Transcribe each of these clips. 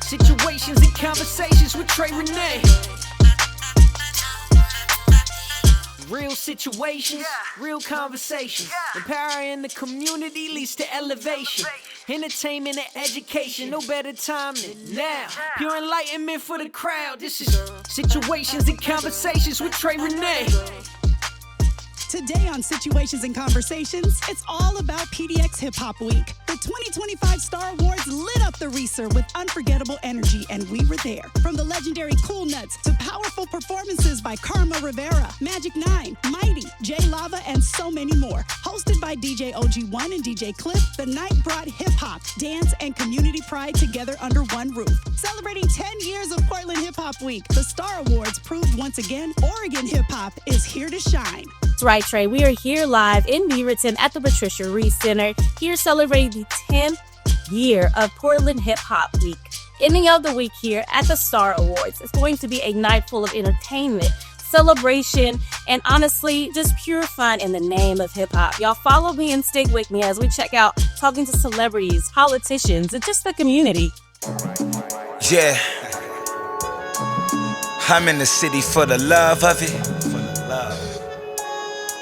Situations and conversations with Trey Renee. Real situations, real conversations. Empowering the community leads to elevation. Entertainment and education, no better time than now. Pure enlightenment for the crowd. This is Situations and Conversations with Trey Renee. Today on Situations and Conversations, it's all about PDX Hip Hop Week. The 2025 Star Awards lit up the Reeser with unforgettable energy, and we were there. From the legendary Cool Nuts to powerful performances by Karma Rivera, Magic 9, Mighty, J Lava, and so many more. Hosted by DJ O.G.ONE and DJ Cliff, the night brought hip-hop, dance, and community pride together under one roof. Celebrating 10 years of Portland Hip Hop Week, the Star Awards proved once again Oregon hip-hop is here to shine. That's right, Trey. We are here live in Beaverton at the Patricia Reese Center, here celebrating the 10th year of Portland Hip Hop Week. Ending of the week here at the Star Awards. It's going to be a night full of entertainment, celebration, and honestly, just pure fun in the name of hip hop. Y'all follow me and stick with me as we check out talking to celebrities, politicians, and just the community. Yeah, I'm in the city for the love of it.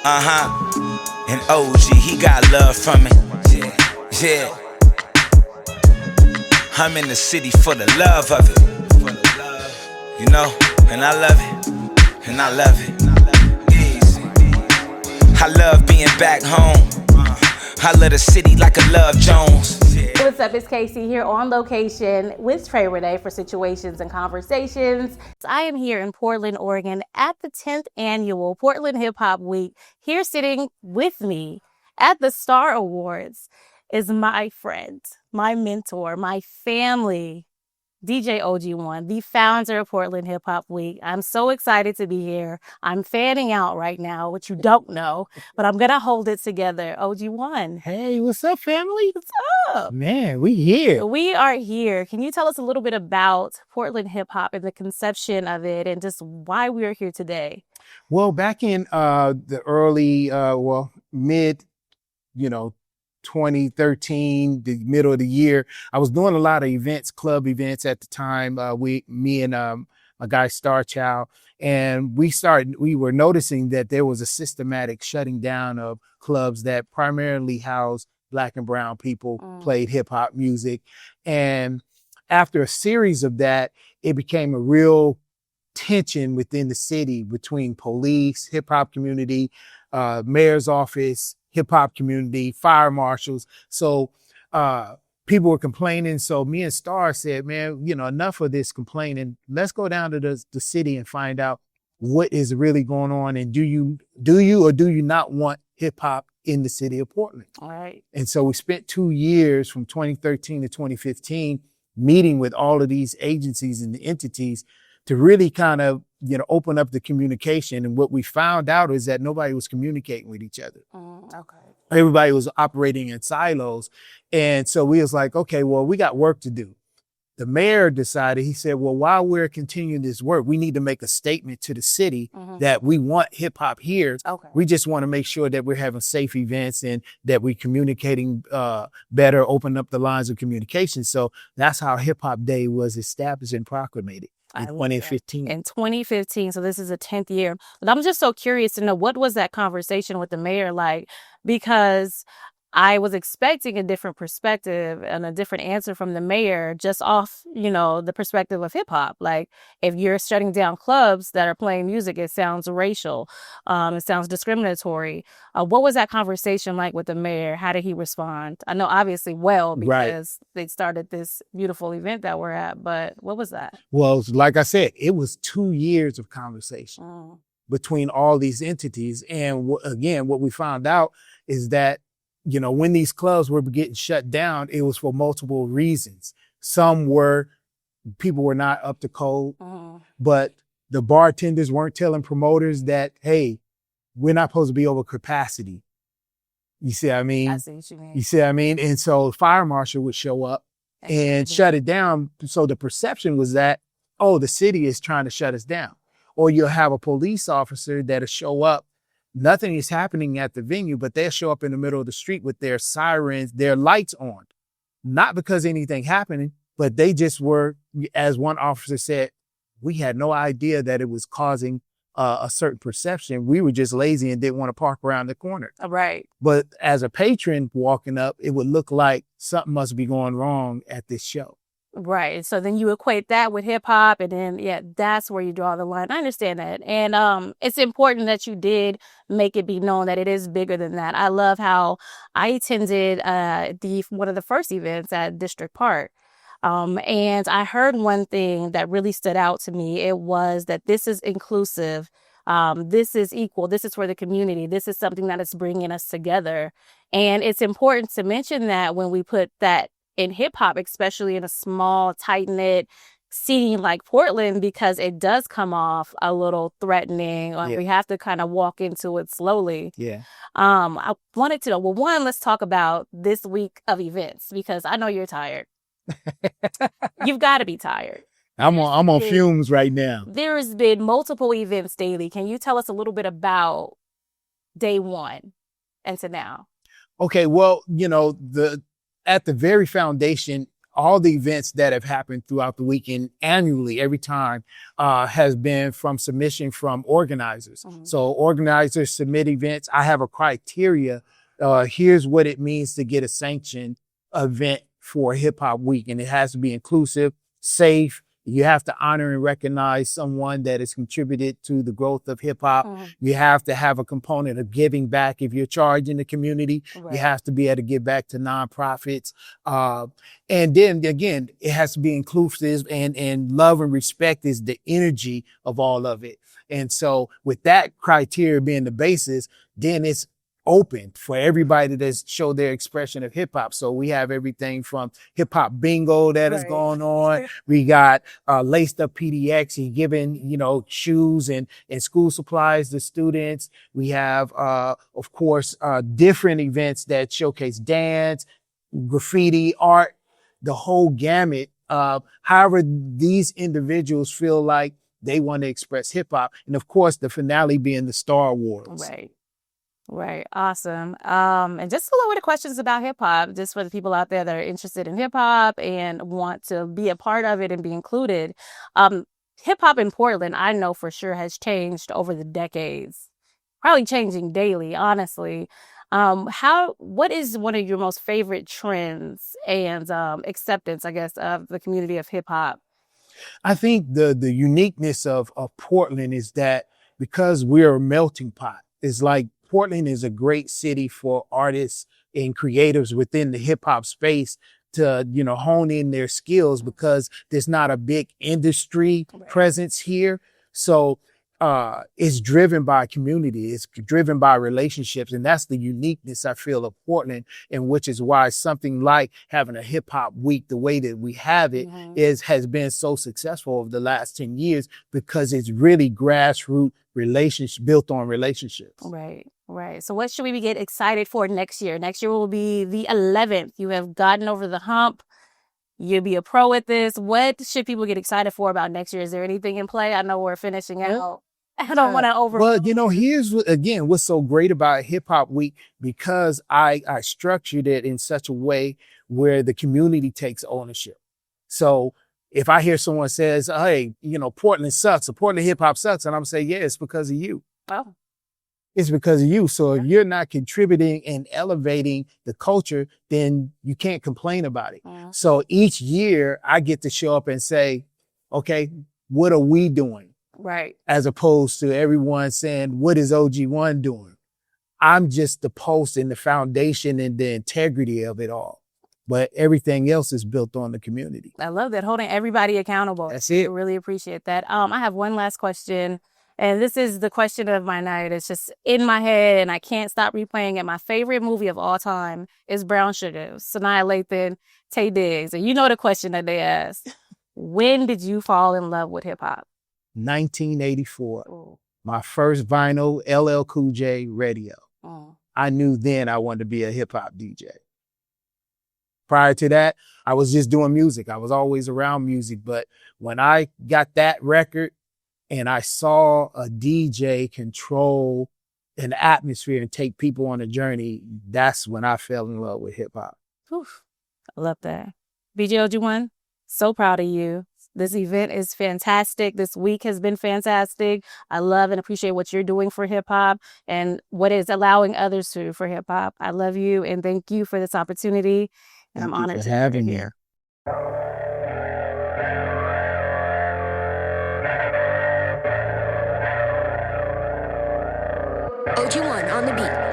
And OG, he got love from it. Yeah. I'm in the city for the love of it. You know, and I love it. And I love it. Easy. I love being back home. I love the city like I love Jones. What's up, it's Casey here on location with Trey Renee for Situations and Conversations. I am here in Portland, Oregon at the 10th annual Portland Hip Hop Week. Here sitting with me at the Star Awards is my friend, my mentor, my family, DJ O.G.ONE, the founder of Portland Hip Hop Week. I'm so excited to be here. I'm fanning out right now, which you don't know, but I'm going to hold it together. O.G.ONE. Hey, what's up, family? What's up? Man, we here. We are here. Can you tell us a little bit about Portland Hip Hop and the conception of it and just why we are here today? Well, back in the early, mid, 2013, the middle of the year, I was doing a lot of events, club events at the time. Me and my guy STARCHILE, and we were noticing that there was a systematic shutting down of clubs that primarily housed Black and brown people, played hip hop music. And after a series of that, it became a real tension within the city between police, hip hop community, mayor's office, hip hop community, fire marshals. So people were complaining. So me and Star said, man, enough of this complaining. Let's go down to the city and find out what is really going on. And do you or do you not want hip hop in the city of Portland? All right. And so we spent 2 years from 2013 to 2015 meeting with all of these agencies and the entities to really kind of, open up the communication. And what we found out is that nobody was communicating with each other. Okay. Everybody was operating in silos. And so we was like, okay, well, we got work to do. The mayor decided, he said, well, while we're continuing this work, we need to make a statement to the city that we want hip hop here. Okay. We just want to make sure that we're having safe events and that we're communicating better, open up the lines of communication. So that's how Hip Hop Day was established and proclamated. In 2015. In 2015, so this is the 10th year. But I'm just so curious to know, what was that conversation with the mayor like? Because I was expecting a different perspective and a different answer from the mayor just off, the perspective of hip hop. Like, if you're shutting down clubs that are playing music, it sounds racial. It sounds discriminatory. What was that conversation like with the mayor? How did he respond? I know obviously well, because they started this beautiful event that we're at, but what was that? Well, like I said, it was 2 years of conversation between all these entities. And again, what we found out is that when these clubs were getting shut down, it was for multiple reasons. People were not up to code, but the bartenders weren't telling promoters that, hey, we're not supposed to be over capacity. You see what I mean? I see what you mean. You see what I mean? And so fire marshal would show up and shut it down. So the perception was that, the city is trying to shut us down. Or you'll have a police officer that'll show up. Nothing is happening at the venue, but they'll show up in the middle of the street with their sirens, their lights on. not because anything happening, but they just were, as one officer said, we had no idea that it was causing a certain perception. We were just lazy and didn't want to park around the corner. Right. But as a patron walking up, it would look like something must be going wrong at this show. Right. So then you equate that with hip hop, and then, yeah, that's where you draw the line. I understand that. And it's important that you did make it be known that it is bigger than that. I love how I attended one of the first events at District Park. And I heard one thing that really stood out to me. It was that this is inclusive. This is equal. This is for the community. This is something that is bringing us together. And it's important to mention that when we put that in hip hop, especially in a small, tight-knit city like Portland, because it does come off a little threatening, or we have to kind of walk into it slowly. Yeah. I wanted to know, well, one, let's talk about this week of events, because I know you're tired. You've got to be tired. I'm on fumes right now. There has been multiple events daily. Can you tell us a little bit about day one and to now? Okay, well, at the very foundation, all the events that have happened throughout the weekend annually, every time, has been from submission from organizers. Mm-hmm. So organizers submit events. I have a criteria. Here's what it means to get a sanctioned event for Hip Hop Week. And it has to be inclusive, safe. You have to honor and recognize someone that has contributed to the growth of hip hop. Mm-hmm. You have to have a component of giving back. If you're charging the community, Right. you have to be able to give back to nonprofits. And then again, it has to be inclusive, and love and respect is the energy of all of it. And so with that criteria being the basis, then it's open for everybody to show their expression of hip hop. So we have everything from hip hop bingo that is Right. going on. We got laced up PDX. He's giving, shoes and school supplies to students. We have, of course, different events that showcase dance, graffiti, art, the whole gamut. However, these individuals feel like they want to express hip hop. And of course, the finale being the Star Awards. Right. Right. Awesome. And just a little bit of questions about hip hop, just for the people out there that are interested in hip hop and want to be a part of it and be included. Hip hop in Portland, I know for sure, has changed over the decades, probably changing daily, honestly. What is one of your most favorite trends and acceptance, I guess, of the community of hip hop? I think the uniqueness of Portland is that because we're a melting pot, it's like Portland is a great city for artists and creatives within the hip hop space to, hone in their skills, because there's not a big industry presence here. So it's driven by community. It's driven by relationships. And that's the uniqueness, I feel, of Portland, and which is why something like having a hip hop week, the way that we have it, has been so successful over the last 10 years, because it's really grassroots relationship built on relationships. Right. Right. So what should we get excited for next year? Next year will be the 11th. You have gotten over the hump. You'll be a pro at this. What should people get excited for about next year? Is there anything in play? I know we're finishing out. I don't want to over. Well, here's again what's so great about Hip Hop Week, because I structured it in such a way where the community takes ownership. So if I hear someone says, "Hey, Portland sucks," or "Portland hip hop sucks," and I'm saying, "Yeah, it's because of you." Oh. It's because of you. So if you're not contributing and elevating the culture, then you can't complain about it. So each year I get to show up and say, okay, what are we doing? Right. As opposed to everyone saying, what is O.G.ONE doing? I'm just the post and the foundation and the integrity of it all. But everything else is built on the community. I love that, holding everybody accountable. That's it. I really appreciate that. I have one last question. And this is the question of my night. It's just in my head and I can't stop replaying it. My favorite movie of all time is Brown Sugar, Sanaa Lathan, Tay Diggs. And you know the question that they asked. When did you fall in love with hip hop? 1984. Ooh. My first vinyl, LL Cool J radio. Oh. I knew then I wanted to be a hip hop DJ. Prior to that, I was just doing music. I was always around music. But when I got that record, and I saw a DJ control an atmosphere and take people on a journey, that's when I fell in love with hip hop. Oof. Love that. O.G.ONE, so proud of you. This event is fantastic. This week has been fantastic. I love and appreciate what you're doing for hip hop and what is allowing others to do for hip hop. I love you and thank you for this opportunity. And I'm honored to have you here. O.G.ONE on the beat.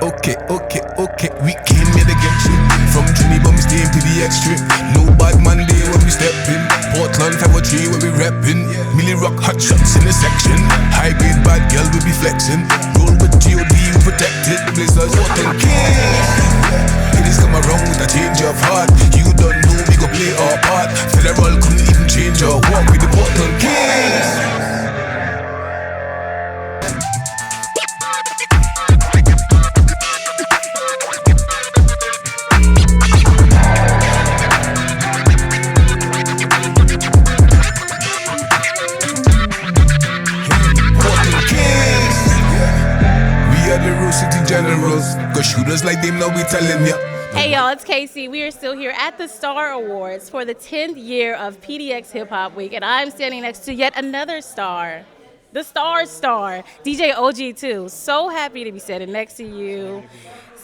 Okay, we came here to get shit. From Trinity, but we stay in PDX strip. No bad Monday when we step in. Portland 503 when we reppin'. Millie Rock hot shots in the section. High grade bad girl we be flexin'. Roll with G.O.D. we protected. Blazers Portland King. It is come around with a change of heart. You don't know we go play our part. Federal couldn't even change our walk with the Portland Kings. Generals, go shooters like them, now we telling ya. Hey y'all, it's Casey. We are still here at the Star Awards for the 10th year of PDX Hip Hop Week, and I'm standing next to yet another star, the star, DJ OG2. So happy to be standing next to you.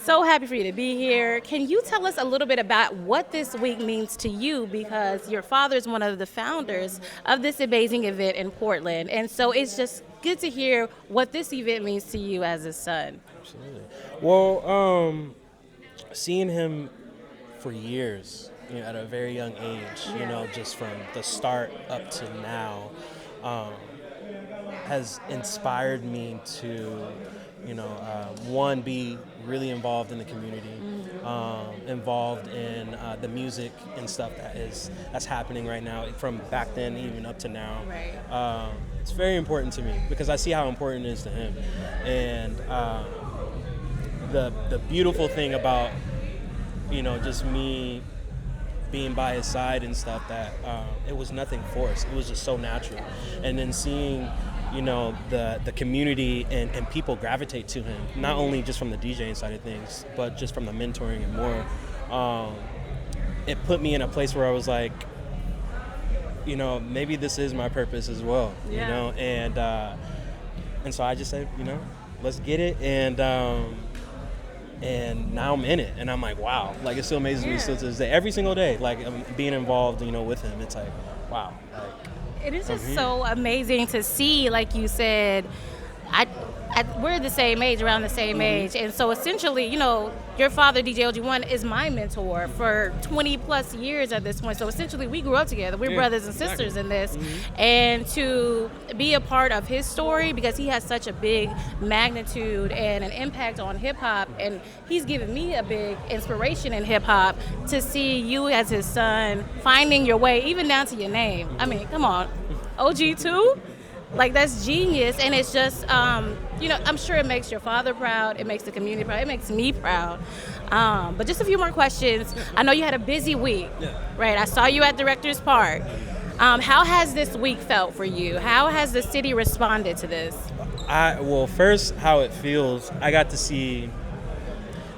So happy for you to be here. Can you tell us a little bit about what this week means to you? Because your father is one of the founders of this amazing event in Portland, and so it's just good to hear what this event means to you as a son. Absolutely. Well, seeing him for years, at a very young age, just from the start up to now, has inspired me to, one, be really involved in the community, involved in the music and stuff that's happening right now, from back then even up to now. Right. It's very important to me because I see how important it is to him, and the beautiful thing about just me being by his side and stuff, that it was nothing forced. It was just so natural, and then seeing the community and people gravitate to him, not only just from the DJing side of things, but just from the mentoring and more. It put me in a place where I was like, maybe this is my purpose as well, and so I just said, let's get it, and now I'm in it, and I'm like, wow, like it still amazes me still to this day, every single day, like being involved, with him. It's like, wow, like, it is just so amazing to see, like you said, we're the same age, around the same age, and so essentially, your father, DJ O.G.ONE, is my mentor for 20 plus years at this point. So essentially, we grew up together. We're brothers and sisters in this, and to be a part of his story, because he has such a big magnitude and an impact on hip hop, and he's given me a big inspiration in hip hop. To see you as his son finding your way, even down to your name. I mean, come on, OG2. Like, that's genius, and it's just, I'm sure it makes your father proud, it makes the community proud, it makes me proud. But just a few more questions. I know you had a busy week, right? I saw you at Director's Park. How has this week felt for you? How has the city responded to this? Well, first, how it feels, I got to see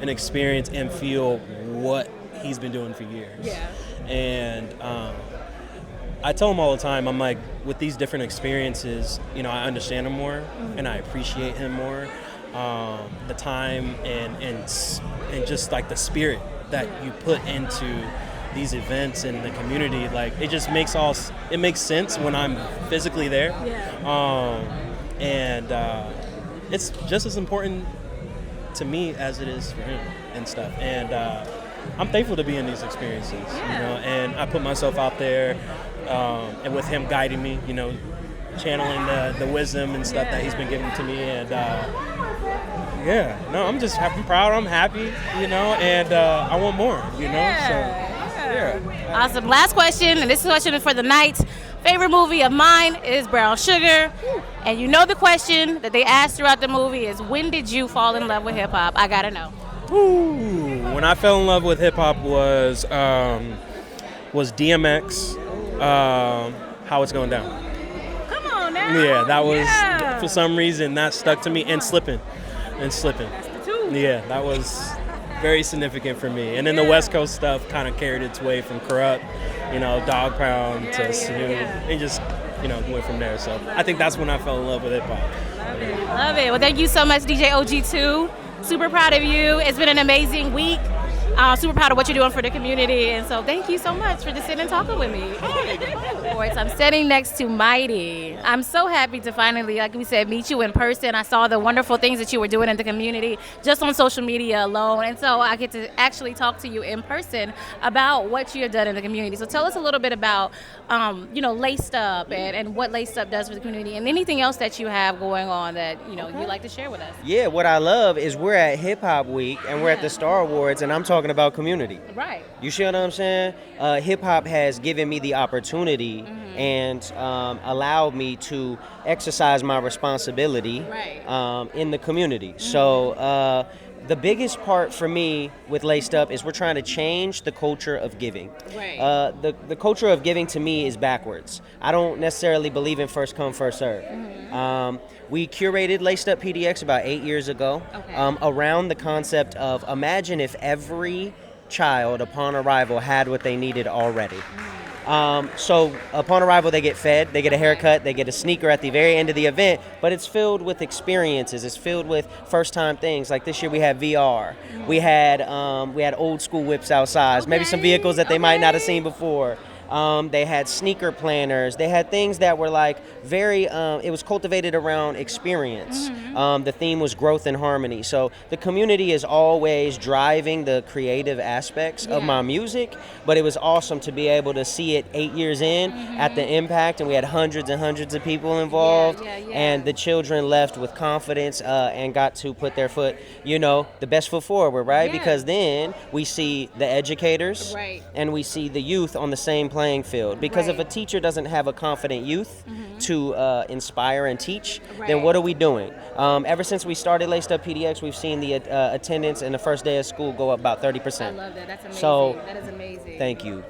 and experience and feel what he's been doing for years. Yeah. And I tell him all the time, I'm like, with these different experiences, I understand him more, and I appreciate him more. The time and just like the spirit that you put into these events and the community, like it just makes sense when I'm physically there. Yeah. It's just as important to me as it is for him and stuff. And I'm thankful to be in these experiences, and I put myself out there. And with him guiding me, channeling the wisdom and stuff that he's been giving to me, and I'm proud, I'm happy, and I want more, Awesome. Last question, and this question is for the night. Favorite movie of mine is Brown Sugar, and the question that they asked throughout the movie is, when did you fall in love with hip hop? I gotta know. When I fell in love with hip hop was DMX. How It's Going Down. Come on now. Yeah, that was for some reason that stuck to me, and Slippin'. That's the two Yeah, that was very significant for me. And then the West Coast stuff kind of carried its way from Corrupt, Dog Pound to Snoop. And just, went from there. So I think that's when I fell in love with hip hop. Love it. Well, thank you so much, DJ OG2. Super proud of you. It's been an amazing week. Super proud of what you're doing for the community, and so thank you so much for just sitting and talking with me. Of course, I'm sitting next to Mighty. I'm so happy to finally, like we said, meet you in person. I saw the wonderful things that you were doing in the community just on social media alone, and so I get to actually talk to you in person about what you have done in the community. So tell us a little bit about, Laced Up and what Laced Up does for the community, and anything else that you have going on that you'd like to share with us. Yeah, what I love is we're at Hip Hop Week and we're at the Star Awards, and I'm talking about community. Right. You see what I'm saying? Hip hop has given me the opportunity and allowed me to exercise my responsibility in the community. So the biggest part for me with Laced Up is we're trying to change the culture of giving. Right. The culture of giving to me is backwards. I don't necessarily believe in first come, first serve. We curated Laced Up PDX about 8 years ago around the concept of imagine if every child upon arrival had what they needed already. So upon arrival, they get fed, they get a haircut, they get a sneaker at the very end of the event, but it's filled with experiences. It's filled with first-time things. Like this year, we had VR. We had old school whips outside, maybe some vehicles that they might not have seen before. They had sneaker planners. They had things that were like very, it was cultivated around experience. The theme was growth and harmony. So the community is always driving the creative aspects of my music, but it was awesome to be able to see it 8 years in at the impact, and we had hundreds and hundreds of people involved, and the children left with confidence and got to put their foot, the best foot forward, right? Because then we see the educators and we see the youth on the same playing field. Because if a teacher doesn't have a confident youth to inspire and teach, then what are we doing? Ever since we started Laced Up PDX, we've seen the attendance in the first day of school go up about 30%. I love that. That's amazing. So, that is amazing. Thank you.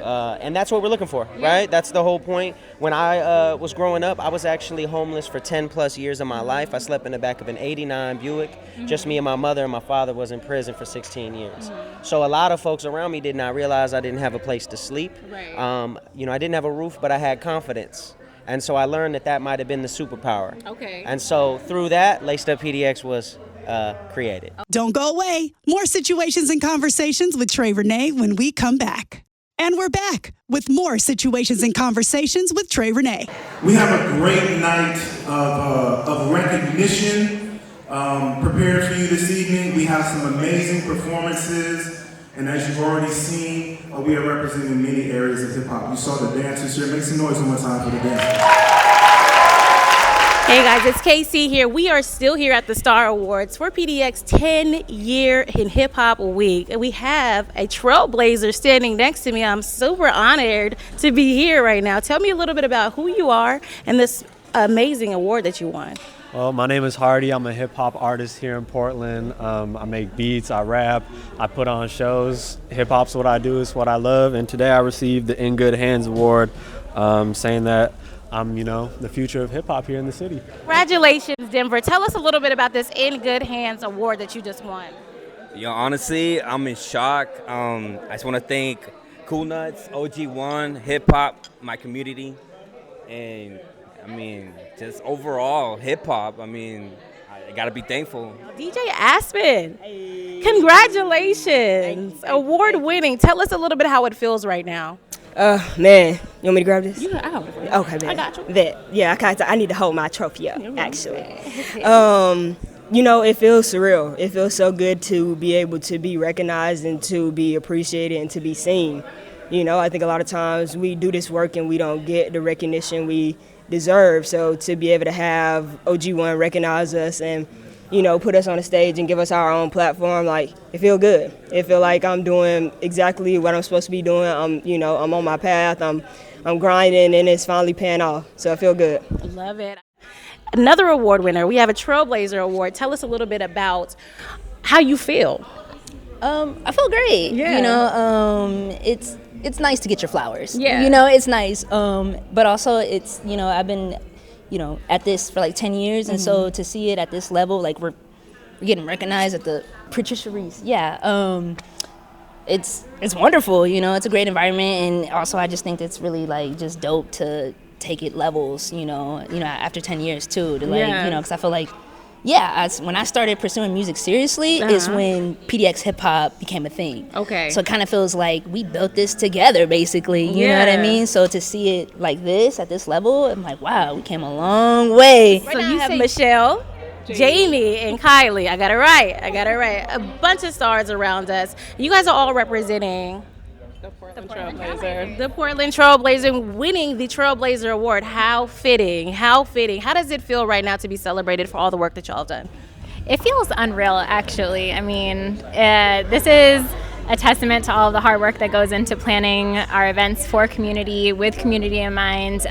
And that's what we're looking for, right? That's the whole point. When I was growing up, I was actually homeless for 10 plus years of my life. I slept in the back of an 89 Buick, just me and my mother, and my father was in prison for 16 years. So a lot of folks around me did not realize I didn't have a place to sleep. I didn't have a roof, but I had confidence. And so I learned that might have been the superpower. And so through that, Laced Up PDX was created. Don't go away. More situations and conversations with Trey Renee when we come back. And we're back with more situations and conversations with Trey Renee. We have a great night of recognition prepared for you this evening. We have some amazing performances. And as you've already seen, we are representing many areas of hip hop. You saw the dancers here. Make some noise one more time for the dancers. Hey guys, it's KC here. We are still here at the Star Awards for PDX 10-year in Hip Hop Week. And we have a trailblazer standing next to me. I'm super honored to be here right now. Tell me a little bit about who you are and this amazing award that you won. Well, my name is Hardy. I'm a hip-hop artist here in Portland. I make beats, I rap, I put on shows. Hip-hop's what I do, it's what I love. And today I received the In Good Hands Award, saying that I'm, the future of hip-hop here in the city. Congratulations, Denver. Tell us a little bit about this In Good Hands Award that you just won. Honestly, I'm in shock. I just want to thank Cool Nuts, O.G.ONE, hip-hop, my community, and just overall hip-hop. I got to be thankful. DJ Aspen, congratulations. Award-winning. Tell us a little bit how it feels right now. Man, you want me to grab this? I hold it for you. Okay, man. I got you. I need to hold my trophy up, actually. It feels surreal. It feels so good to be able to be recognized and to be appreciated and to be seen. I think a lot of times we do this work and we don't get the recognition we deserve. So to be able to have O.G.ONE recognize us and, put us on the stage and give us our own platform, it feel good. It feel like I'm doing exactly what I'm supposed to be doing. I'm on my path. I'm grinding and it's finally paying off. So I feel good. I love it. Another award winner. We have a Trailblazer Award. Tell us a little bit about how you feel. I feel great. Yeah. It's nice to get your flowers. Yeah. It's nice. But also it's, I've been, at this for 10 years. And so to see it at this level, we're getting recognized at the Patricia Reese. Yeah. It's wonderful, you know, it's a great environment, and also I just think it's really like just dope to take it levels, you know, after 10 years too, to like, you know, because I feel like, when I started pursuing music seriously is when PDX Hip Hop became a thing. Okay. So it kind of feels like we built this together, basically, you know what I mean? So to see it like this, at this level, I'm like, wow, we came a long way. So you have Michelle, Jamie, and Kylie. I got it right. A bunch of stars around us. You guys are all representing the Portland Trailblazer, winning the Trailblazer Award. How fitting. How does it feel right now to be celebrated for all the work that y'all have done? It feels unreal, actually. I mean, this is a testament to all of the hard work that goes into planning our events for community, with community in mind.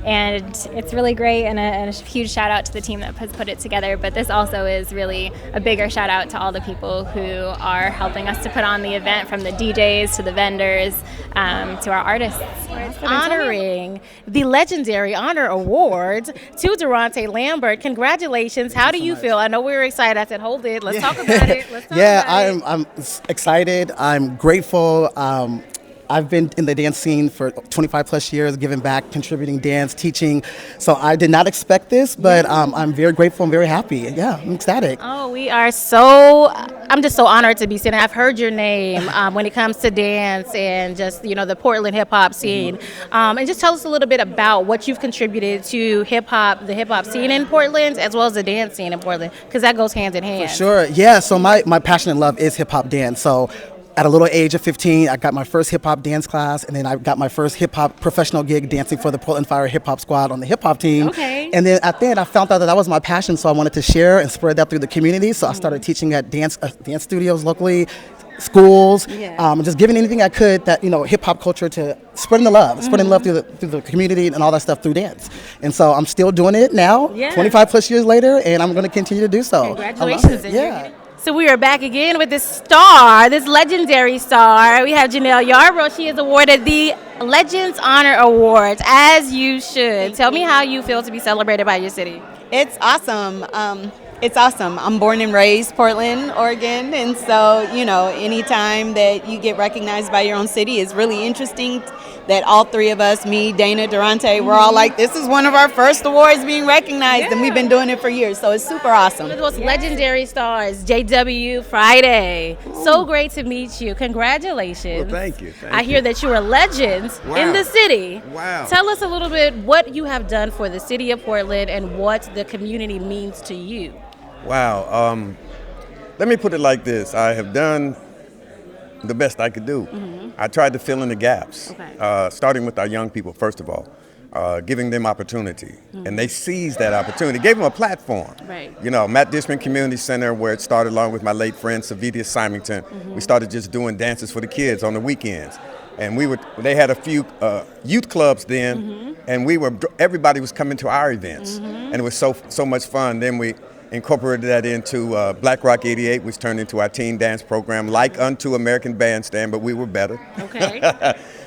And it's really great, and a huge shout out to the team that has put it together. But this also is really a bigger shout out to all the people who are helping us to put on the event, from the DJs to the vendors to our artists. Honoring the legendary Honor Award to Durante Lambert. Congratulations. How do you feel? I know we were excited. I said, hold it. Let's talk about it. I'm excited. I'm grateful. I've been in the dance scene for 25 plus years, giving back, contributing dance, teaching. So I did not expect this, but I'm very grateful and very happy. Yeah, I'm ecstatic. Oh, I'm just so honored to be sitting. I've heard your name when it comes to dance and just, you know, the Portland hip hop scene. And just tell us a little bit about what you've contributed to hip hop, the hip hop scene in Portland, as well as the dance scene in Portland, because that goes hand in hand. For sure. Yeah, so my passion and love is hip hop dance. So at a little age of 15, I got my first hip-hop dance class, and then I got my first hip-hop professional gig dancing for the Portland Fire hip-hop squad on the hip-hop team. Okay. And then at the end, I found out that was my passion, so I wanted to share and spread that through the community. So I started teaching at dance studios locally, schools, and just giving anything I could that, you know, hip-hop culture, to spreading the love, through the community and all that stuff through dance. And so I'm still doing it now, 25 plus years later, and I'm going to continue to do so. Congratulations. Yeah. So we are back again with this star, this legendary star. We have Janelle Yarbrough. She is awarded the Legends Honor Award, as you should. Tell me how you feel to be celebrated by your city. It's awesome. I'm born and raised Portland, Oregon, and so, you know, anytime that you get recognized by your own city is really interesting. That all three of us, me, Dana, Durante, we're all like, this is one of our first awards being recognized, and we've been doing it for years, so it's super awesome. One of the most legendary stars, JW Friday. So great to meet you. Congratulations. Well, thank you. I hear that you are legends in the city. Wow. Tell us a little bit what you have done for the city of Portland and what the community means to you. Wow. Let me put it like this. I have done the best I could do. I tried to fill in the gaps, starting with our young people, first of all, giving them opportunity. And they seized that opportunity, gave them a platform. Right. You know, Matt Dishman Community Center, where it started along with my late friend, Savidia Symington. We started just doing dances for the kids on the weekends. And they had a few youth clubs then, and everybody was coming to our events. And it was so much fun. Then we incorporated that into Black Rock 88, which turned into our teen dance program, like unto American Bandstand, but we were better. Okay.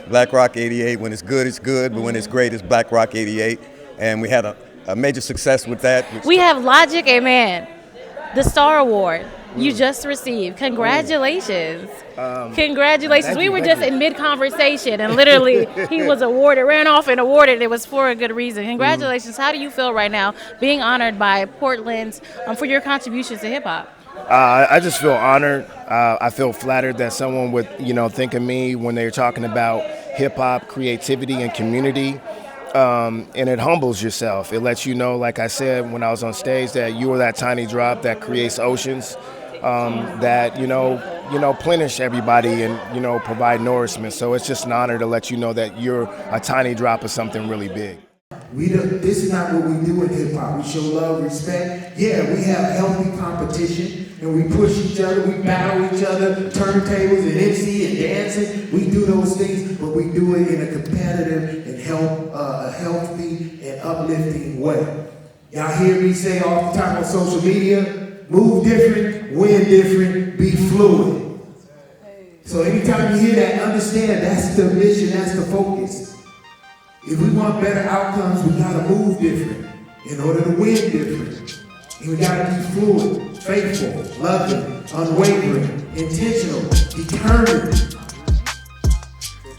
Black Rock 88, when it's good, but when it's great, it's Black Rock 88. And we had a major success with that. We have Logic, amen. The Star Award you just received. Congratulations. Congratulations. We were just in mid-conversation, and literally he was awarded, ran off and awarded. It was for a good reason. Congratulations. How do you feel right now being honored by Portland for your contributions to hip-hop? I just feel honored. I feel flattered that someone would, think of me when they're talking about hip-hop, creativity, and community. And it humbles yourself. It lets you know, like I said when I was on stage, that you are that tiny drop that creates oceans, that plenish everybody and provide nourishment. So it's just an honor to let you know that you're a tiny drop of something really big. This is not what we do in hip hop. We show love, respect. Yeah, we have healthy competition and we push each other, we battle each other, turntables and MC and dancing. We do those things, but we do it in a competitive and healthy and uplifting way. Y'all hear me say all the time on social media, move different, win different, be fluid. So anytime you hear that, understand that's the mission, that's the focus. If we want better outcomes, we gotta move different in order to win different. And we gotta be fluid. faithful, loving, unwavering, intentional, determined.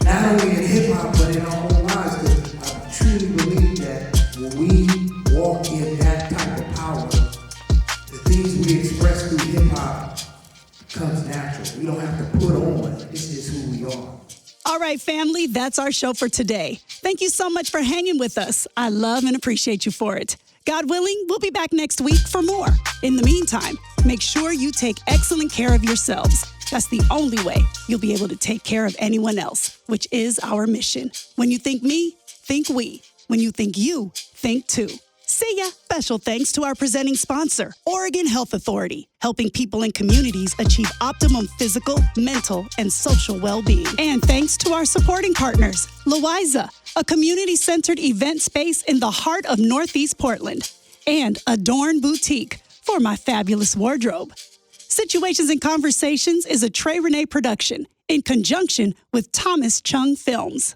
Not only in hip-hop, but in our whole lives, because I truly believe that when we walk in that type of power, the things we express through hip-hop comes natural. We don't have to put on, it's just who we are. All right, family, that's our show for today. Thank you so much for hanging with us. I love and appreciate you for it. God willing, we'll be back next week for more. In the meantime, make sure you take excellent care of yourselves. That's the only way you'll be able to take care of anyone else, which is our mission. When you think me, think we. When you think you, think too. See ya. Special thanks to our presenting sponsor, Oregon Health Authority, helping people and communities achieve optimum physical, mental, and social well-being. And thanks to our supporting partners, Loiza, a community-centered event space in the heart of Northeast Portland, and Adorn Boutique for my fabulous wardrobe. Situations and Conversations is a Trey Renee production in conjunction with Thomas Chung Films.